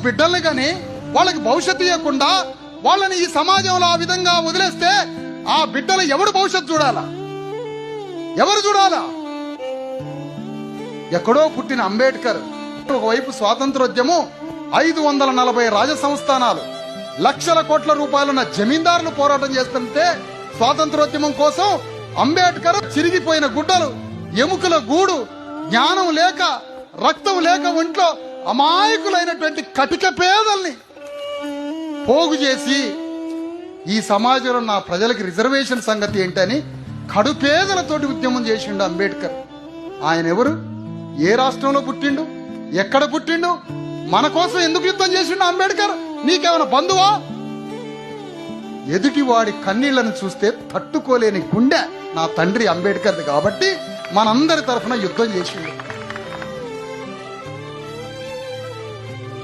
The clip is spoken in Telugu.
బిడ్డల్ని కానీ వాళ్ళకి భవిష్యత్తు ఇవ్వకుండా వాళ్ళని ఈ సమాజంలో ఆ విధంగా వదిలేస్తే ఆ బిడ్డలు ఎవరు భవిష్యత్తు చూడాలా? ఎవరు చూడాలా? ఎక్కడో పుట్టిన అంబేద్కర్ ఒకవైపు స్వాతంత్రోద్యమం, 540 రాజ సంస్థానాలు, లక్షల కోట్ల రూపాయలున్న జమీందారులు పోరాటం చేస్తుంటే స్వాతంత్రోద్యమం కోసం అంబేద్కర్ చిరిగిపోయిన గుడ్డలు, ఎముకల గూడు, జ్ఞానం లేక రక్తం లేక ఒంట్లో అమాయకులైనటువంటి కటిక పేదల్ని పోగు చేసి ఈ సమాజంలో నా ప్రజలకి రిజర్వేషన్ సంగతి ఏంటని కడు పేదలతోటి ఉద్యమం చేసిండు అంబేద్కర్. ఆయన ఎవరు? ఏ రాష్ట్రంలో పుట్టిండు? ఎక్కడ పుట్టిండు? మన కోసం ఎందుకు యుద్ధం చేసిండు అంబేద్కర్? నీకేమైనా బంధువా? ఎదుటివాడి కన్నీళ్లను చూస్తే తట్టుకోలేని గుండె నా తండ్రి అంబేద్కర్ది కాబట్టి మనందరి తరఫున యుద్ధం చేసిండు.